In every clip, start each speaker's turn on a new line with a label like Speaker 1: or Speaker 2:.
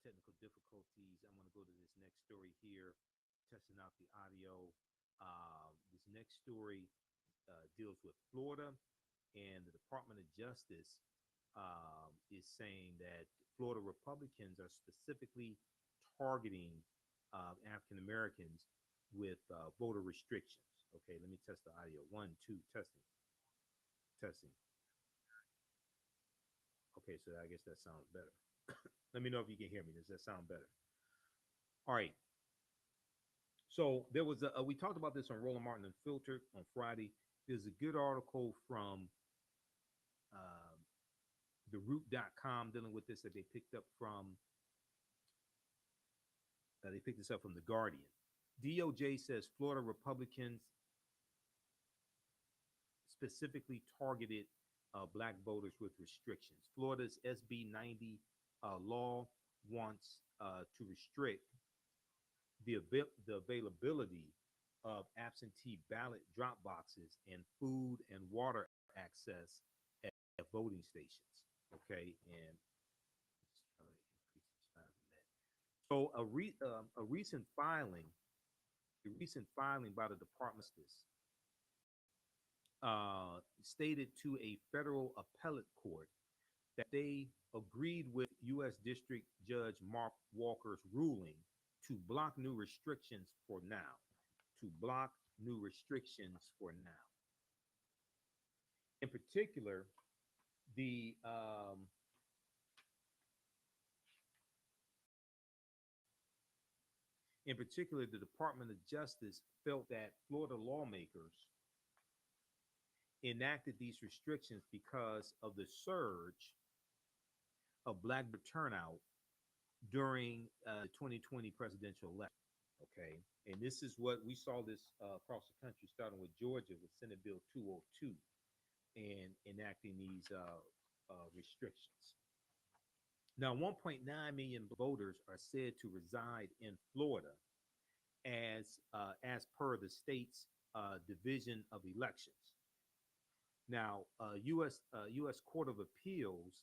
Speaker 1: technical difficulties. I'm going to go to this next story here, testing out the audio. This next story deals with Florida, and the Department of Justice is saying that Florida Republicans are specifically targeting African Americans with voter restrictions. Okay, let me test the audio. One, two, testing, testing. Okay, so I guess that sounds better. Let me know if you can hear me. Does that sound better? All right. So there was we talked about this on Roland Martin Unfiltered on Friday. There's a good article from uh, theroot.com dealing with this that they picked up from they picked this up from the Guardian. DOJ says Florida Republicans specifically targeted black voters with restrictions. Florida's SB 90 law wants to restrict the availability of absentee ballot drop boxes and food and water access at voting stations. Okay, and so a recent filing, by the Department of Justice stated to a federal appellate court that they agreed with U.S. District Judge Mark Walker's ruling to block new restrictions for now. To block new restrictions for now. In particular, the Department of Justice felt that Florida lawmakers enacted these restrictions because of the surge of black turnout during the 2020 presidential election. Okay, and this is what we saw this across the country, starting with Georgia with Senate Bill 202 and enacting these restrictions. Now, 1.9 million voters are said to reside in Florida, as per the state's Division of Elections. Now, U.S. Court of Appeals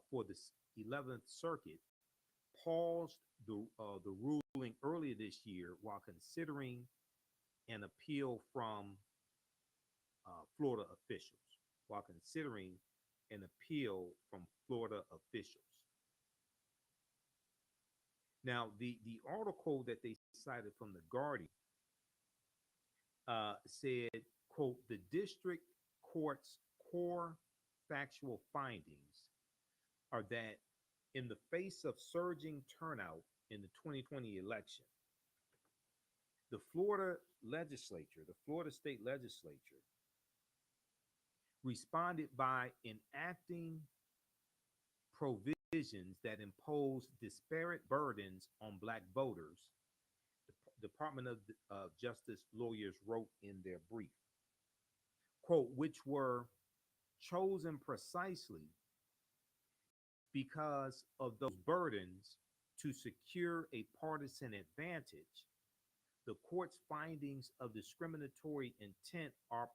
Speaker 1: for the 11th Circuit paused the ruling earlier this year while considering an appeal from Florida officials. Now, the article that they cited from the Guardian said, quote, the district court's core factual findings are that in the face of surging turnout in the 2020 election, the Florida state legislature, responded by enacting provisions that impose disparate burdens on black voters, the Department of Justice lawyers wrote in their brief. Quote, which were chosen precisely because of those burdens to secure a partisan advantage. The court's findings of discriminatory intent are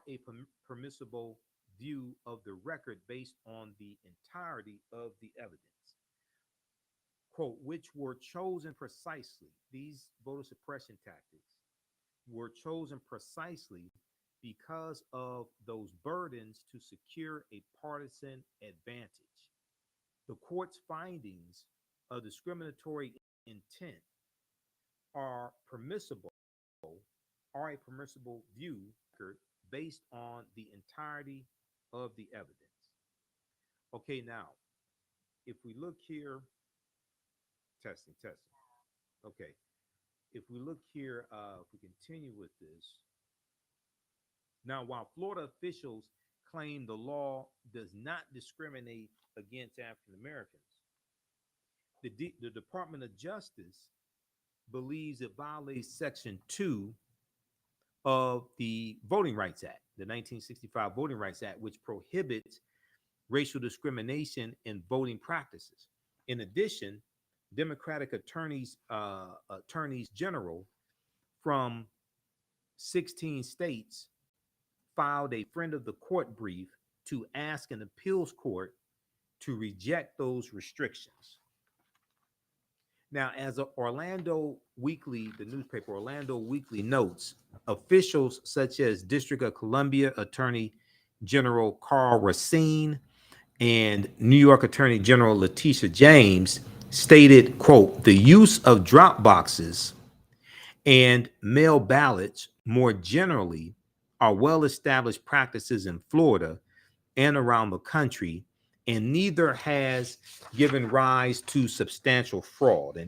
Speaker 1: a permissible view of the record based on the entirety of the evidence. Quote, which were chosen precisely, these voter suppression tactics were chosen precisely because of those burdens to secure a partisan advantage. The court's findings of discriminatory intent are a permissible view based on the entirety of the evidence. Okay, now, if we look here, testing. Okay, if we look here, if we continue with this. Now, while Florida officials claim the law does not discriminate against African Americans, the Department of Justice believes it violates Section 2 of the Voting Rights Act, the 1965 Voting Rights Act, which prohibits racial discrimination in voting practices. In addition, Democratic attorneys general from 16 states filed a friend of the court brief to ask an appeals court to reject those restrictions. Now, as Orlando Weekly, the newspaper Orlando Weekly notes, officials such as District of Columbia Attorney General Carl Racine and New York Attorney General Letitia James stated, quote, the use of drop boxes and mail ballots more generally are well-established practices in Florida and around the country, and neither has given rise to substantial fraud.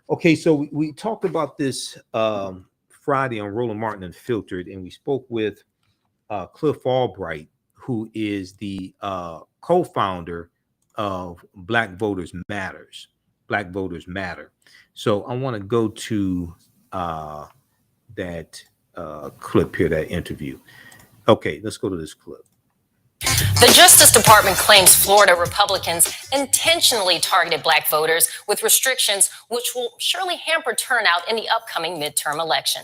Speaker 1: Okay, so we talked about this Friday on Roland Martin Unfiltered, and we spoke with Cliff Albright, who is the co-founder of Black Voters Matters. Black Voters Matter. So I want to go to that clip here, that interview. Okay, let's go to this clip.
Speaker 2: The Justice Department claims Florida Republicans intentionally targeted Black voters with restrictions which will surely hamper turnout in the upcoming midterm election.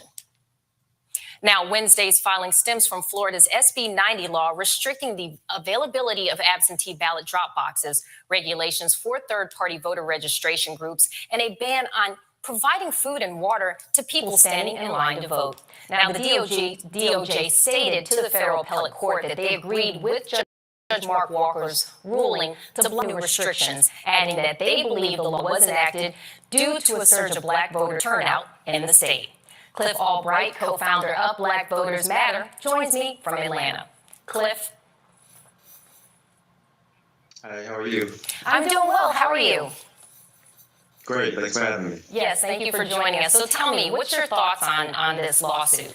Speaker 2: Now, Wednesday's filing stems from Florida's SB 90 law restricting the availability of absentee ballot drop boxes, regulations for third-party voter registration groups, and a ban on providing food and water to people standing in line to vote. Now, the DOJ stated to the federal appellate court that they agreed with Judge Mark Walker's ruling to block new restrictions, adding that they believe the law was enacted due to a surge of Black voter turnout in the state. Cliff Albright, co-founder of Black Voters Matter, joins me from Atlanta. Cliff.
Speaker 3: Hi, how are you?
Speaker 2: I'm doing well. How are you?
Speaker 3: Great. Thanks for having me.
Speaker 2: Yes, thank you for joining us. So tell me, what's your thoughts on this lawsuit?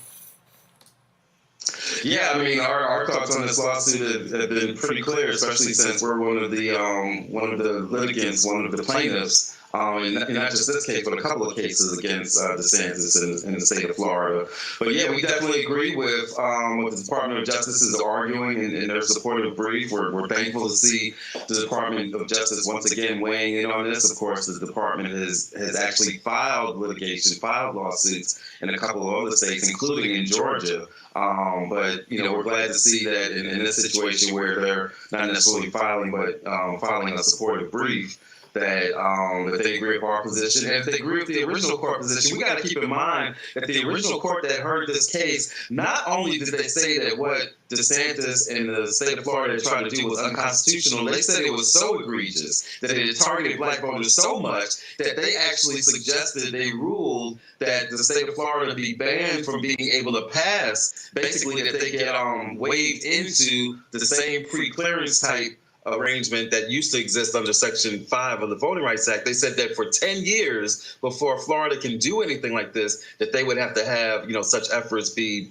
Speaker 3: Yeah, I mean, our thoughts on this lawsuit have been pretty clear, especially since we're one of the litigants, one of the plaintiffs. And not just this case, but a couple of cases against DeSantis in the state of Florida. But yeah, we definitely agree with what the Department of Justice is arguing in their supportive brief. We're thankful to see the Department of Justice once again weighing in on this. Of course, the department has actually filed lawsuits in a couple of other states, including in Georgia. But we're glad to see that in this situation where they're not necessarily filing, but filing a supportive brief, that they agree with our position. And if they agree with the original court position, we got to keep in mind that the original court that heard this case, not only did they say that what DeSantis and the state of Florida tried to do was unconstitutional, they said it was so egregious that it had targeted Black voters so much that they actually suggested, they ruled that the state of Florida be banned from being able to pass, basically that they get waived into the same pre-clearance type arrangement that used to exist under Section 5 of the Voting Rights Act. They said that for 10 years before Florida can do anything like this, that they would have to have, such efforts be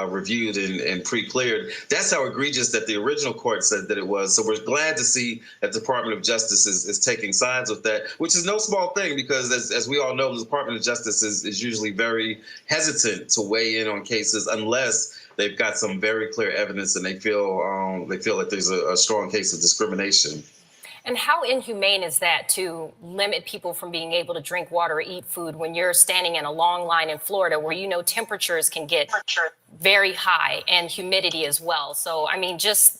Speaker 3: reviewed and pre-cleared. That's how egregious that the original court said that it was. So we're glad to see that the Department of Justice is taking sides with that, which is no small thing because, as we all know, the Department of Justice is usually very hesitant to weigh in on cases unless they've got some very clear evidence and they feel that there's a strong case of discrimination.
Speaker 2: And how inhumane is that to limit people from being able to drink water or eat food when you're standing in a long line in Florida where temperatures can get very high and humidity as well? So, I mean, just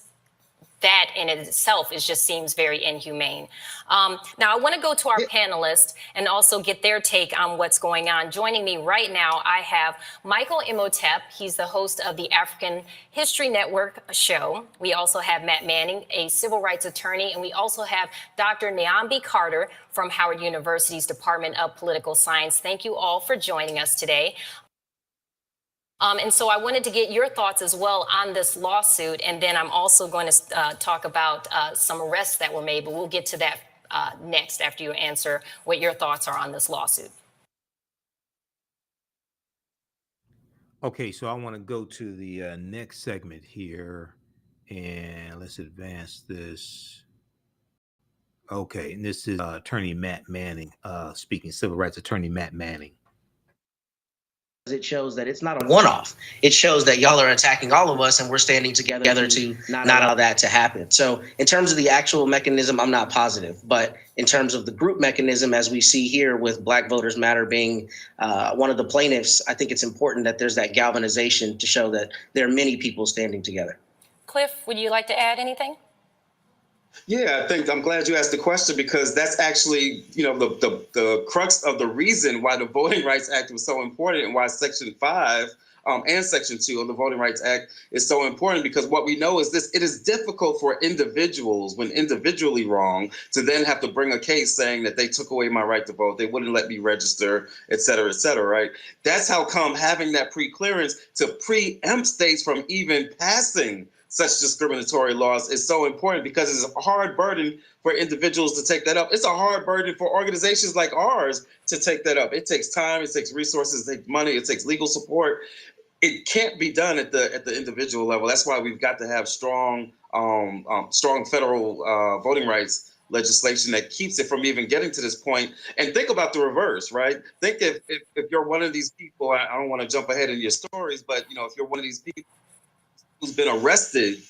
Speaker 2: that in itself just seems very inhumane. Now, I want to go to our panelists and also get their take on what's going on. Joining me right now, I have Michael Imhotep. He's the host of the African History Network show. We also have Matt Manning, a civil rights attorney, and we also have Dr. Nyambi Carter from Howard University's Department of Political Science. Thank you all for joining us today. And so I wanted to get your thoughts as well on this lawsuit. And then I'm also going to talk about some arrests that were made, but we'll get to that next after you answer what your thoughts are on this lawsuit.
Speaker 1: Okay, so I want to go to the next segment here, and let's advance this. Okay, and this is attorney Matt Manning speaking, civil rights attorney Matt Manning.
Speaker 4: It shows that it's not a one-off. It shows that y'all are attacking all of us and we're standing together to not allow that to happen. So in terms of the actual mechanism, I'm not positive, but in terms of the group mechanism, as we see here with Black Voters Matter being one of the plaintiffs. I think it's important that there's that galvanization to show that there are many people standing together.
Speaker 2: Cliff, would you like to add anything?
Speaker 3: Yeah, I think I'm glad you asked the question, because that's actually, the crux of the reason why the Voting Rights Act was so important, and why Section 5 and Section 2 of the Voting Rights Act is so important, because what we know is this: it is difficult for individuals, when individually wrong, to then have to bring a case saying that they took away my right to vote, they wouldn't let me register, et cetera, right? That's how come having that pre-clearance to preempt states from even passing such discriminatory laws is so important, because it's a hard burden for individuals to take that up. It's a hard burden for organizations like ours to take that up. It takes time, it takes resources, it takes money, it takes legal support. It can't be done at the individual level. That's why we've got to have strong federal voting rights legislation that keeps it from even getting to this point. And think about the reverse, right? Think if you're one of these people, I don't want to jump ahead in your stories, but if you're one of these people who's been arrested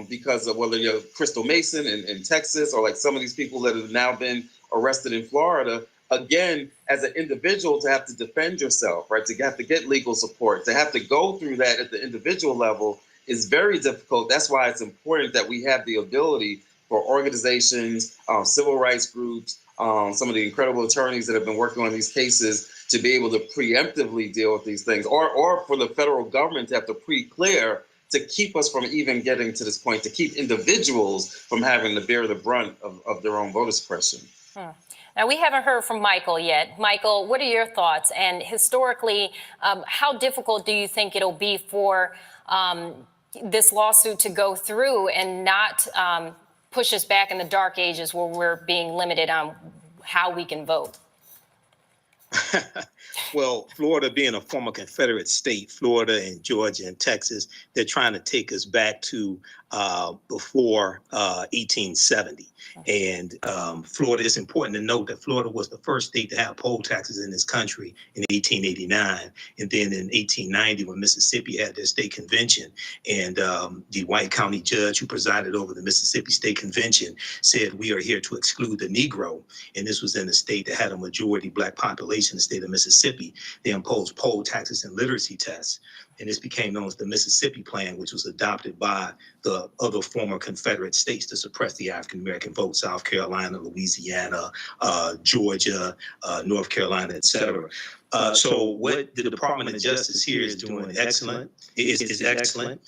Speaker 3: because of whether you're Crystal Mason in Texas, or like some of these people that have now been arrested in Florida, again, as an individual, to have to defend yourself, right? To have to get legal support, to have to go through that at the individual level is very difficult. That's why it's important that we have the ability for organizations, civil rights groups, some of the incredible attorneys that have been working on these cases to be able to preemptively deal with these things, or for the federal government to have to pre-clear to keep us from even getting to this point, to keep individuals from having to bear the brunt of their own voter suppression.
Speaker 2: Now, we haven't heard from Michael yet. Michael, what are your thoughts? And historically, how difficult do you think it'll be for this lawsuit to go through and not push us back in the dark ages where we're being limited on how we can vote?
Speaker 5: Well, Florida being a former Confederate state, Florida and Georgia and Texas, they're trying to take us back to before 1870. And Florida, it's important to note that Florida was the first state to have poll taxes in this country in 1889. And then in 1890, when Mississippi had their state convention, and the white county judge who presided over the Mississippi State Convention said, "We are here to exclude the Negro." And this was in a state that had a majority Black population, the state of Mississippi. They imposed poll taxes and literacy tests. And this became known as the Mississippi Plan, which was adopted by the other former Confederate states to suppress the African-American vote: South Carolina, Louisiana, Georgia, North Carolina, et cetera. So what the Department of Justice here is doing excellent. Is excellent.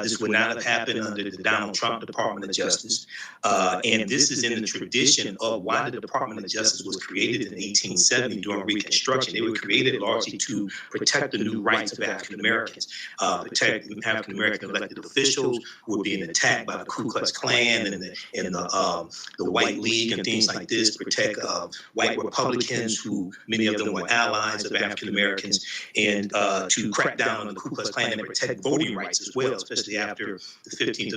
Speaker 5: This would not have happened under the Donald Trump Department of Justice. And this is in the tradition of why the Department of Justice was created in 1870 during Reconstruction. They were created largely to protect the new rights of African Americans, protect African American elected officials who were being attacked by the Ku Klux Klan and the White League and things like this, protect white Republicans who many of them were allies of African Americans, and to crack down on the Ku Klux Klan and protect voting rights as well, especially after the 15th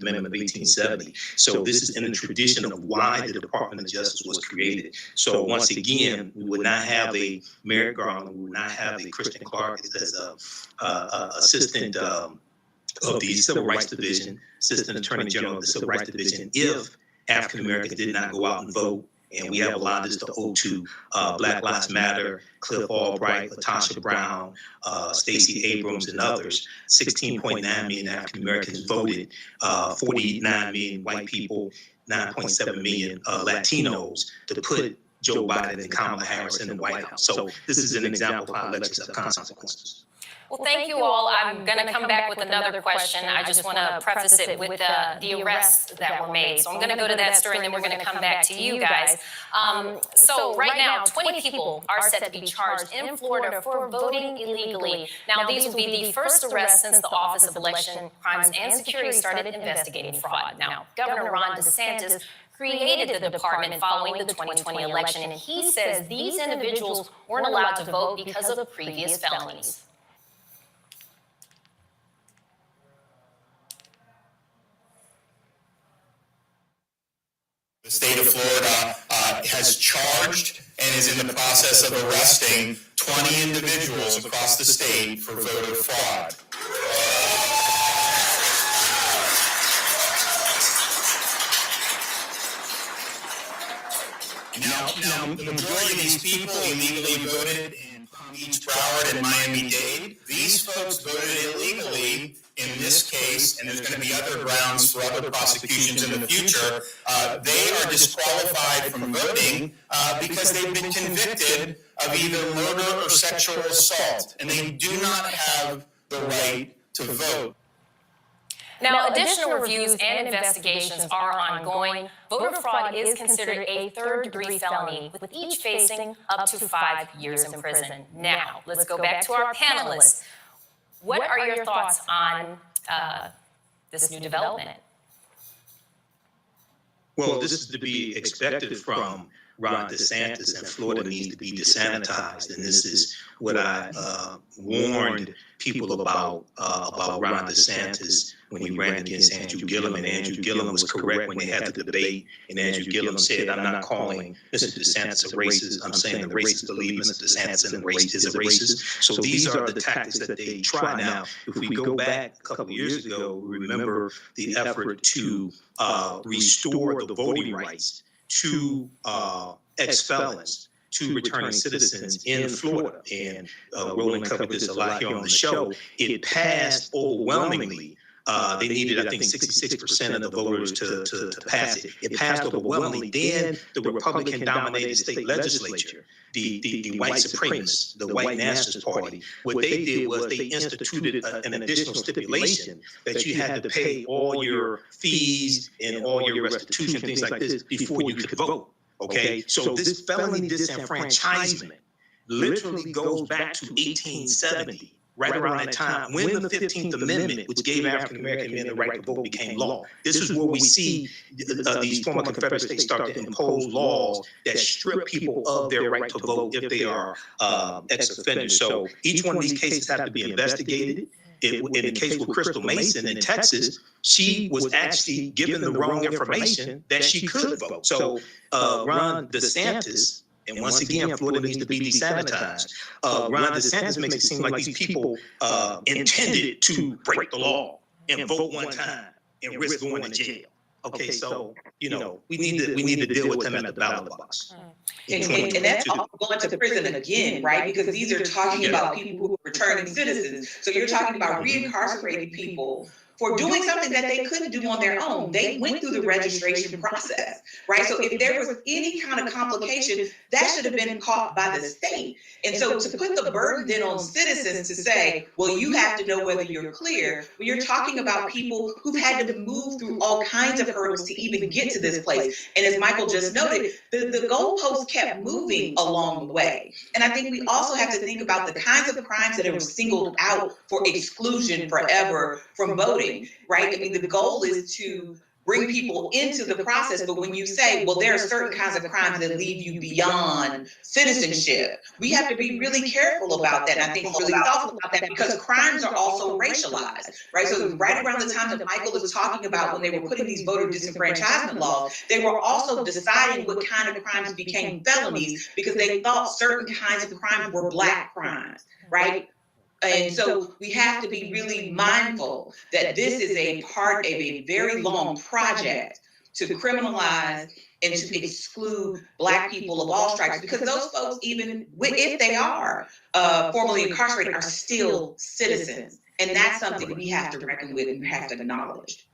Speaker 5: Amendment of 1870. So this is in the tradition of why the Department of Justice was created. So once again, we would not have a Merrick Garland, we would not have a Christian Clark as a assistant of the Civil Rights Division, Assistant Attorney General of the Civil Rights Division, if African Americans did not go out and vote. And we have a lot of this to owe to Black Lives Matter, Cliff Albright, Latasha Brown, Stacey Abrams, and others. 16.9 million African Americans voted, 49 million white people, 9.7 million Latinos to put Joe Biden and Kamala Harris in the White House. So this is an example of how elections have consequences.
Speaker 2: Well, thank you all. I'm going to come back with another question. I just want to preface it with the arrests that were made. So I'm going to go to that story, and then we're going to come back to you guys. So right now, 20 people are set to be charged in Florida for voting illegally. Now, these will be the first arrests since the Office of Election Crimes and Security started investigating fraud. Now, Governor Ron DeSantis created the department following the 2020 election, and he says these individuals weren't allowed to vote because of previous felonies.
Speaker 6: The state of Florida has charged and is in the process of arresting 20 individuals across the state for voter fraud. the majority of these people illegally voted in Palm Beach, Broward, and Miami-Dade. These folks voted illegally in this case, and there's going to be other grounds for other prosecutions in the future. They are disqualified from voting because they've been convicted of either murder or sexual assault, and they do not have the right to vote.
Speaker 2: Now, additional reviews and investigations are ongoing. Voter fraud is considered a third-degree felony, with each facing up to 5 years in prison. Now, let's go back to our panelists. What are your thoughts on this new development?
Speaker 5: Well, this is to be expected from Ron DeSantis, and Florida needs to be desanitized. And this is what I warned people about Ron DeSantis when he ran against Andrew Gillum. And Andrew Gillum was correct when they had the debate. And Andrew Gillum said, I'm not calling Mr. DeSantis a racist. I'm saying the racists believe Mr. DeSantis is a racist. So these are the tactics that they try. Now, if we go back a couple of years ago, remember the effort to restore the voting rights to ex-felons, to returning citizens in Florida. And Roland covered this a lot here on the show. It passed overwhelmingly. They needed, I think, 66% of the voters to pass it. It passed overwhelmingly. Then the Republican-dominated state legislature, the white supremacists, the white nationalist party, what they did was they instituted an additional stipulation that you had to pay all your fees and all your restitution, things like this, before you could vote. Okay, so this felony disenfranchisement literally goes back to 1870. Right around that time, when the 15th Amendment, which gave African American men the right to vote, became law. This is where we see these former Confederate states start to impose laws that strip people of their right to vote if they are ex-offenders. So each one of these cases have to be investigated. In the case with Crystal Mason in Texas, she was actually given the wrong information that she could vote. So Ron DeSantis, and once again, Florida needs to be desanitized. Ron DeSantis makes it seem like these people intended to break the law and vote one time and risk going to jail. Okay, so we need to deal with them at the ballot box.
Speaker 7: And that's all going to prison again, right? Because these are talking about people who are returning citizens. So you're talking about reincarcerating people for doing something that they couldn't do on their own. They went through the registration process, right? So if there was any kind of complication, that should have been caught by the state. And so to put the burden then on citizens to say, well, you have to know whether you're clear, when you're talking about people who've had to move through all kinds of hurdles to even get to this place. And as Michael just noted, the goalposts kept moving along the way. And I think we also have to think about the kinds of crimes that are singled out for exclusion forever from voting. Right? I mean, the goal is to bring people into the process, but when you say, well, there are certain kinds of crimes that leave you beyond citizenship, we have to be really careful about that. And I think really thoughtful about that because crimes are also racialized, right? So right around the time that Michael was talking about when they were putting these voter disenfranchisement laws, they were also deciding what kind of crimes became felonies because they thought certain kinds of crimes were Black crimes, right? And so we have to be really mindful that this is a part of a very long project to criminalize and to exclude Black people of all stripes, because those folks, even if they are formally incarcerated, are still citizens. And that's something we have to reckon with and we have to acknowledge.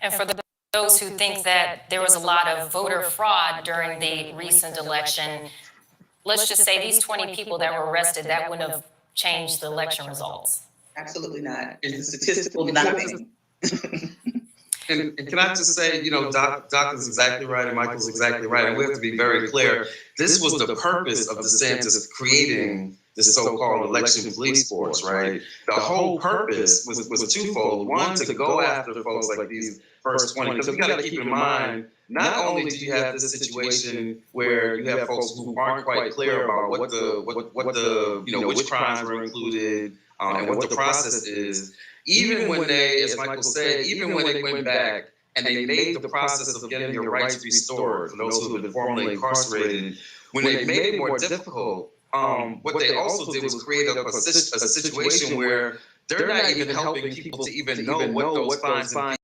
Speaker 2: And for those who think that there was a lot of voter fraud during the recent election, let's just say these 20 people that were arrested, that wouldn't have changed the election results.
Speaker 7: Absolutely not. It's a statistical nothing.
Speaker 3: And can I just say, Doc is exactly right and Michael's exactly right. And we have to be very clear. This was the purpose of DeSantis creating this so-called election police force, right? The whole purpose was twofold. One, to go after folks like these first 20, because we got to keep in mind, not only do you have this situation where you have folks who aren't quite clear about what the which crimes were included and what the process is. Even when they, as Michael said, even when they went back and they made the process of getting your rights restored for those who had been formerly incarcerated, when they made it more difficult, what they also did was create a situation where they're not even helping people to even know what those fines and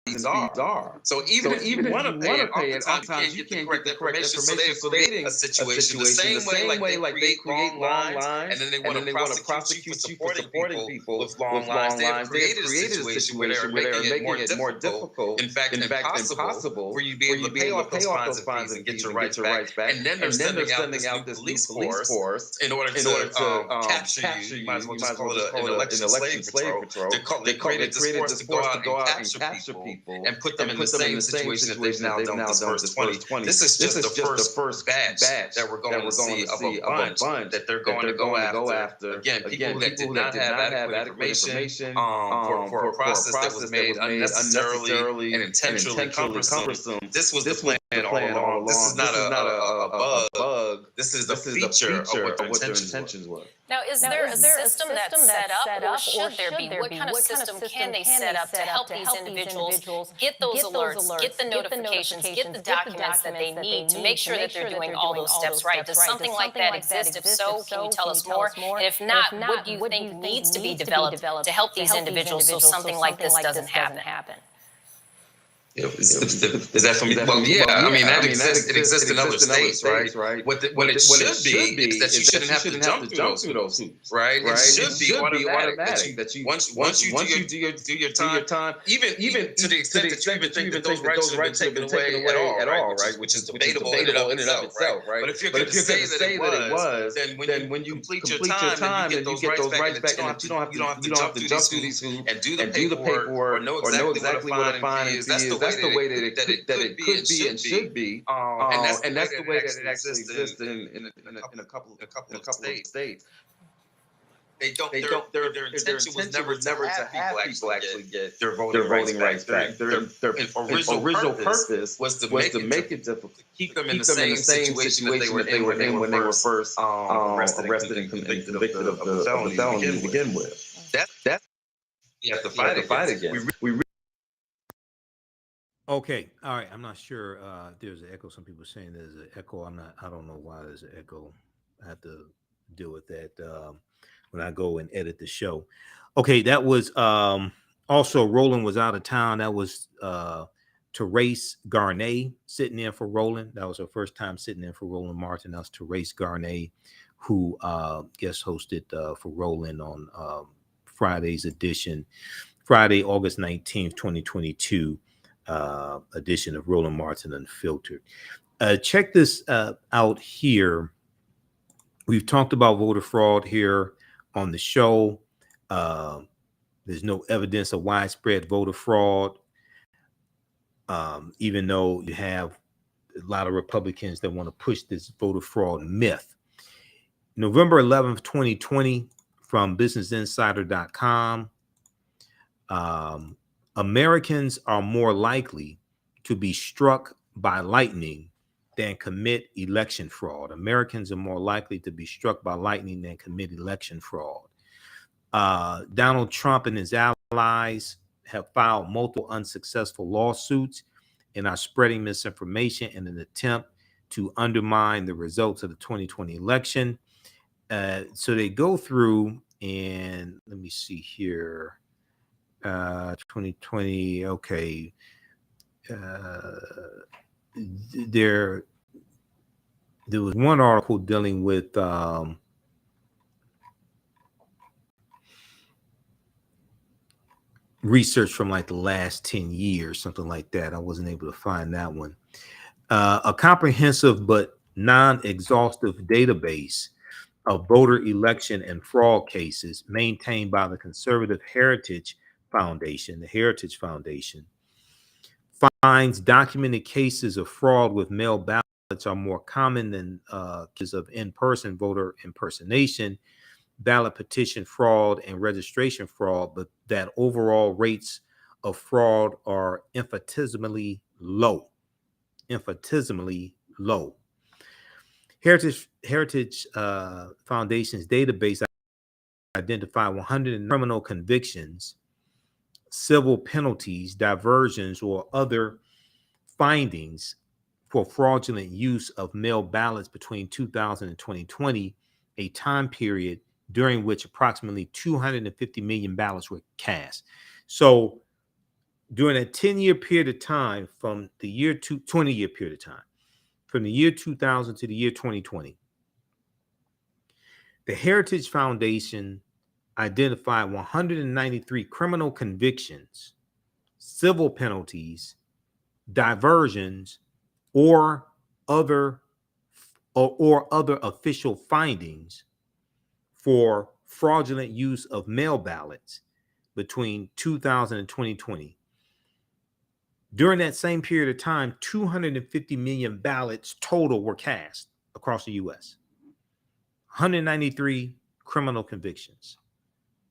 Speaker 3: fees are. So even if you want to pay it, oftentimes you can't get the correct information. So they create a situation the same way like they create long lines, and then they want to prosecute you for supporting people with long lines. They have created a situation where they're making it more difficult, in fact impossible, for you to be able to pay off those fines and fees and get your rights back. And then they're sending out this new police force in order to capture you. You might as well just call it an election slave patrol. They created this force to go out and capture people and put them in the same situation that they've now done with this first 20. This is just the first batch that we're going to see of a bunch that they're going to go after. Again, people that did not have adequate information for a process that was made unnecessarily and intentionally cumbersome. This was the plan all along. This is not a bug. This is the feature of what their intentions were.
Speaker 2: Now, is there a system that's set up, or should there be? What kind of system can they set up to help these individuals get those alerts, get the notifications, get the documents that they need to make sure that they're doing all those steps right? Does something like that exist? If so, can you tell us more? And if not, what do you think needs to be developed to help these individuals so something like this doesn't happen?
Speaker 3: Is that for me? Well, yeah. I mean, that exists in other states, right? What it should be is that you shouldn't have to jump through those hoops, right? It should be automatic that you once you do your time, even to the extent that you even think that those rights have been taken away at all, right? Which is debatable in and of itself, right? But if you're going to say that it was, then when you complete your time, then you get those rights back, and you don't have to jump through these hoops and do the paperwork or know exactly what a fine is. That's the way that it could be and should be, and that's the way that it actually exists in a couple of states. Their intention was never to have people actually get their voting rights back. Their original purpose was to make it difficult, keep them in the same situation that they were in when they were first arrested and convicted of the felony to begin with. That's you have to fight against.
Speaker 1: Okay, all right. I'm not sure. There's an echo. Some people are saying there's an echo. I don't know why there's an echo. I have to deal with that when I go and edit the show. Okay, that was also Roland was out of town. That was Therese Garnet sitting in for Roland. That was her first time sitting in for Roland Martin. That was Therese Garnet, who guest hosted for Roland on Friday's edition, Friday, August 19th, 2022. Edition of Roland Martin Unfiltered. Check this out here. We've talked about voter fraud here on the show. There's no evidence of widespread voter fraud, even though you have a lot of Republicans that want to push this voter fraud myth. November 11th, 2020, from businessinsider.com. Americans are more likely to be struck by lightning than commit election fraud. Americans are more likely to be struck by lightning than commit election fraud. Donald Trump and his allies have filed multiple unsuccessful lawsuits and are spreading misinformation in an attempt to undermine the results of the 2020 election. So they go through, and let me see here. 2020. Okay. There was one article dealing with research from like the last 10 years, something like that. I wasn't able to find that one. A comprehensive but non-exhaustive database of voter election and fraud cases maintained by the Conservative Heritage Foundation, the Heritage Foundation, finds documented cases of fraud with mail ballots are more common than cases of in-person voter impersonation, ballot petition fraud, and registration fraud, but that overall rates of fraud are infinitesimally low. Infinitesimally low. Heritage Foundation's database identified 100 criminal convictions, civil penalties, diversions, or other findings for fraudulent use of mail ballots between 2000 and 2020, a time period during which approximately 250 million ballots were cast. So during a 10-year period of time from the year 20-year period of time, from the year 2000 to the year 2020, the Heritage Foundation identified 193 criminal convictions, civil penalties, diversions, or other official findings for fraudulent use of mail ballots between 2000 and 2020. During that same period of time, 250 million ballots total were cast across the U.S. 193 criminal convictions,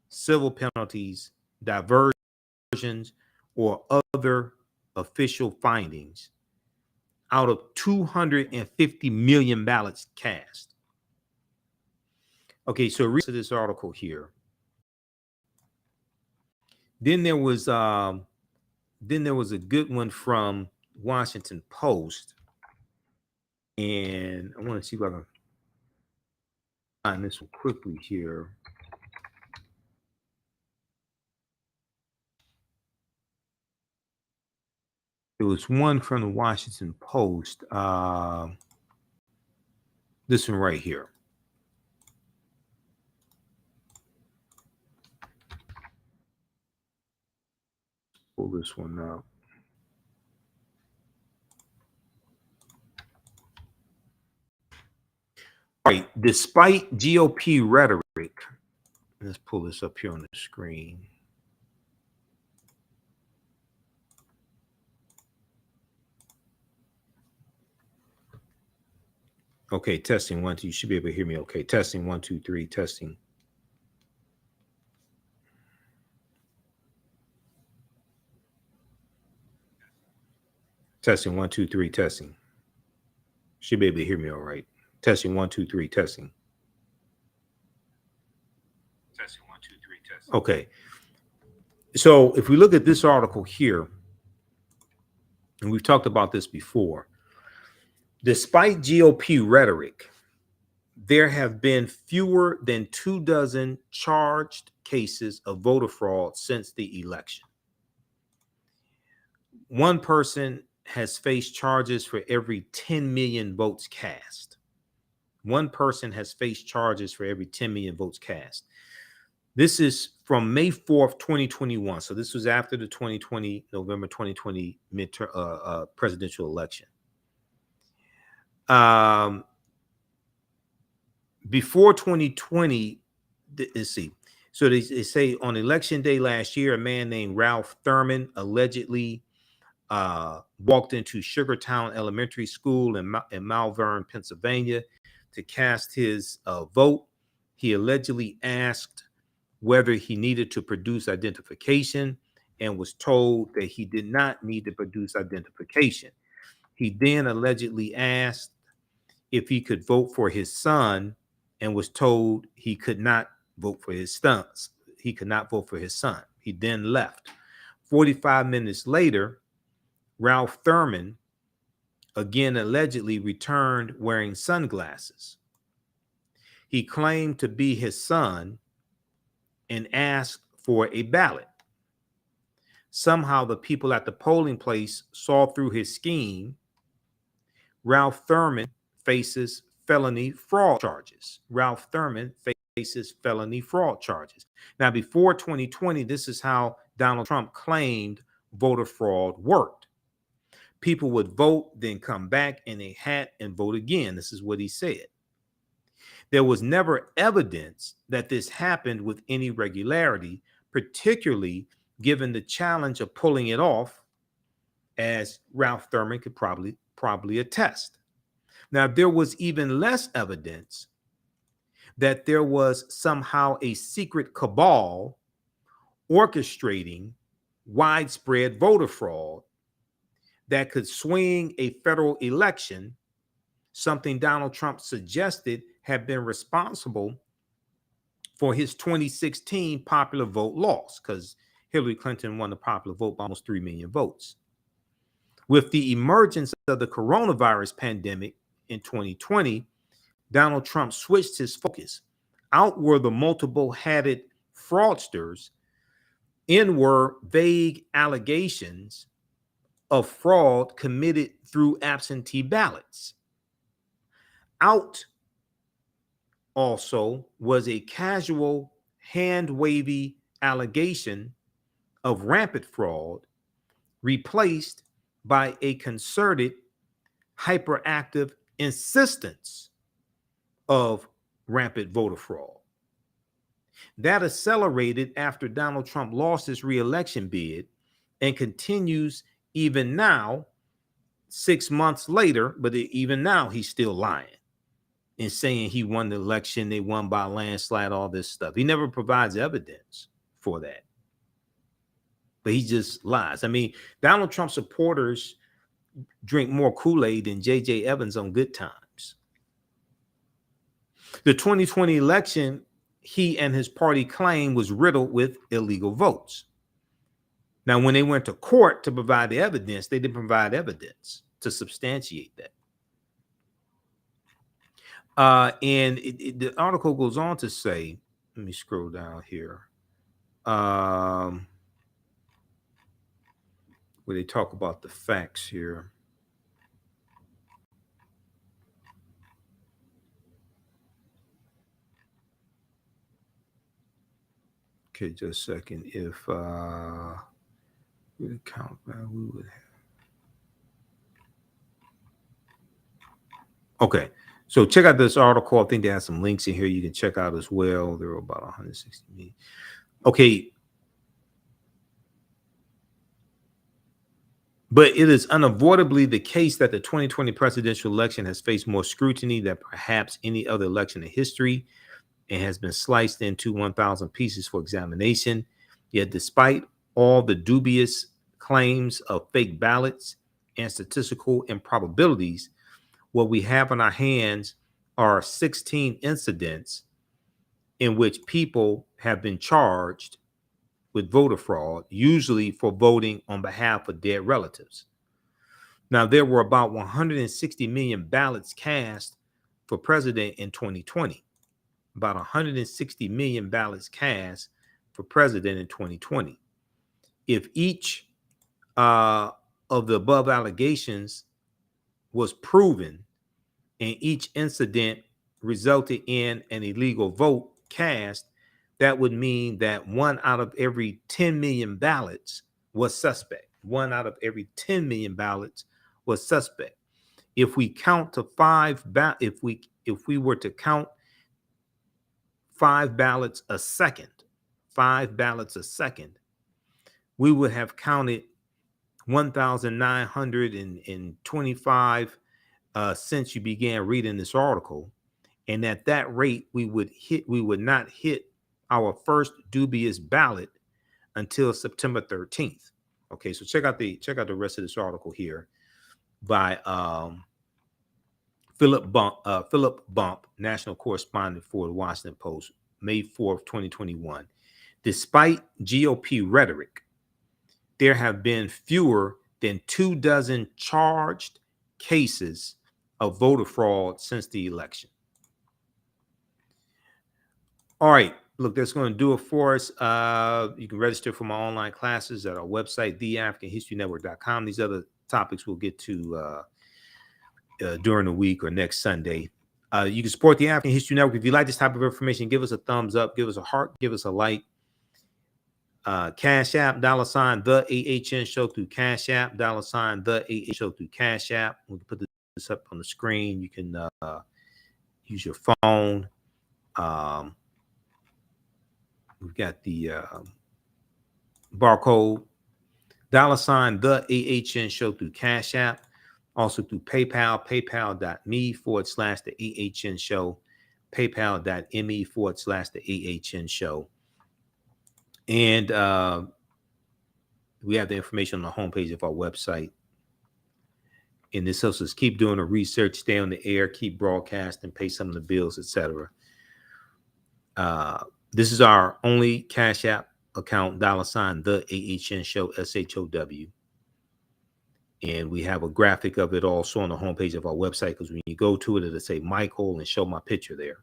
Speaker 1: civil penalties, diversions, or other official findings out of 250 million ballots cast. Okay, so read this article here. Then there was a good one from Washington Post, and I want to see if I can find this one quickly here. There was one from the Washington Post. This one right here. Pull this one up. All right. Despite GOP rhetoric, let's pull this up here on the screen. Okay, testing 1, 2. You should be able to hear me. Okay, testing 1, 2, 3. Testing. Testing 1, 2, 3. Testing. Should be able to hear me all right. Testing 1, 2, 3. Testing. Testing 1, 2, 3. Testing. Okay. So if we look at this article here, and we've talked about this before, despite GOP rhetoric, there have been fewer than 24 charged cases of voter fraud since the election. One person has faced charges for every 10 million votes cast. One person has faced charges for every 10 million votes cast. This is from May 4th, 2021. So this was after the November 2020 midterm presidential election. Before 2020, let's see. So they say on election day last year, a man named Ralph Thurman allegedly walked into Sugartown Elementary School in Malvern, Pennsylvania, to cast his vote. He allegedly asked whether he needed to produce identification and was told that he did not need to produce identification. He then allegedly asked if he could vote for his son and was told he could not vote for his son. He could not vote for his son. He then left. 45 minutes later, Ralph Thurman again allegedly returned wearing sunglasses. He claimed to be his son and asked for a ballot. Somehow the people at the polling place saw through his scheme. Ralph Thurman faces felony fraud charges. Ralph Thurman faces felony fraud charges. Now, before 2020, this is how Donald Trump claimed voter fraud worked. People would vote, then come back in a hat and vote again. This is what he said. There was never evidence that this happened with any regularity, particularly given the challenge of pulling it off, as Ralph Thurman could probably attest. Now, there was even less evidence that there was somehow a secret cabal orchestrating widespread voter fraud that could swing a federal election, something Donald Trump suggested had been responsible for his 2016 popular vote loss, because Hillary Clinton won the popular vote by almost 3 million votes. With the emergence of the coronavirus pandemic in 2020, Donald Trump switched his focus. Out were the multiple-hatted fraudsters in were vague allegations of fraud committed through absentee ballots. Out also was a casual, hand-wavy allegation of rampant fraud replaced by a concerted, hyperactive insistence of rampant voter fraud. That accelerated after Donald Trump lost his re-election bid and continues even now, 6 months later, but even now he's still lying and saying he won the election, they won by a landslide, all this stuff. He never provides evidence for that, but he just lies. I mean, Donald Trump supporters drink more Kool-Aid than J.J. Evans on Good Times. The 2020 election, he and his party claim, was riddled with illegal votes. Now, when they went to court to provide the evidence, they didn't provide evidence to substantiate that. And the article goes on to say, let me scroll down here, where they talk about the facts here. Okay, just a second. If we count back, we would have. Okay, so check out this article. I think they have some links in here you can check out as well. There are about 160 million. Okay. But it is unavoidably the case that the 2020 presidential election has faced more scrutiny than perhaps any other election in history and has been sliced into 1,000 pieces for examination. Yet despite all the dubious claims of fake ballots and statistical improbabilities, what we have in our hands are 16 incidents in which people have been charged with voter fraud, usually for voting on behalf of dead relatives. Now, there were about 160 million ballots cast for president in 2020. About 160 million ballots cast for president in 2020. If each of the above allegations was proven and each incident resulted in an illegal vote cast, that would mean that 1 out of every 10 million ballots was suspect. 1 out of every 10 million ballots was suspect. If we count to if we were to count 5 ballots a second, 5 ballots a second, we would have counted 1,925 since you began reading this article. And at that rate, we would not hit our first dubious ballot until September 13th. Okay, so check out the rest of this article here by Philip Bump, national correspondent for the Washington Post, May 4th, 2021. Despite GOP rhetoric, there have been fewer than 24 charged cases of voter fraud since the election. All right, look, that's going to do it for us. You can register for my online classes at our website, TheAHNShow.com. These other topics we'll get to during the week or next Sunday. You can support the African History Network. If you like this type of information, give us a thumbs up, give us a heart, give us a like. Cash App, $ TheAHNShow through Cash App, $ TheAHNShow through Cash App. We can put this up on the screen. You can use your phone. We've got the barcode, $ TheAHNShow through Cash App. Also through PayPal, paypal.me/TheAHNShow, paypal.me/TheAHNShow. And we have the information on the homepage of our website. And this helps us keep doing the research, stay on the air, keep broadcasting, pay some of the bills, etc. This is our only Cash App account, $ TheAHNShow, SHOW. And we have a graphic of it also on the homepage of our website, because when you go to it, it'll say Michael and show my picture there.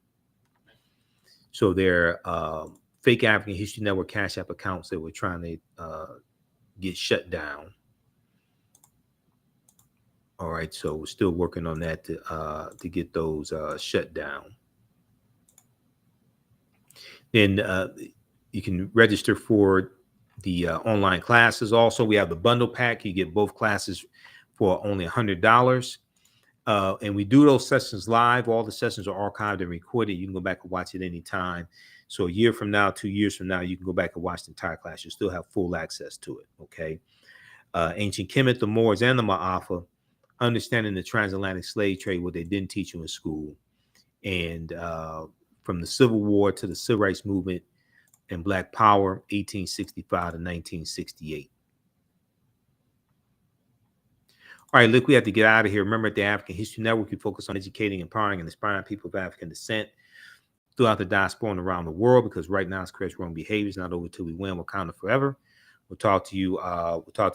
Speaker 1: So there are fake African History Network Cash App accounts that were trying to get shut down. All right, so we're still working on that to get those shut down. Then you can register for the online classes. Also, we have the bundle pack. You get both classes for only $100. And we do those sessions live. All the sessions are archived and recorded. You can go back and watch it anytime. So a year from now, 2 years from now, you can go back and watch the entire class. You still have full access to it, okay? Ancient Kemet, the Moors, and the Maafa, understanding the transatlantic slave trade, what they didn't teach you in school. And from the Civil War to the Civil Rights Movement and Black Power, 1865 to 1968. All right, look, we have to get out of here. Remember, at the African History Network, we focus on educating, empowering, and inspiring people of African descent throughout the diaspora and around the world, because right now it's correct wrong behaviors, not over till we win. Wakanda forever. We'll talk to you.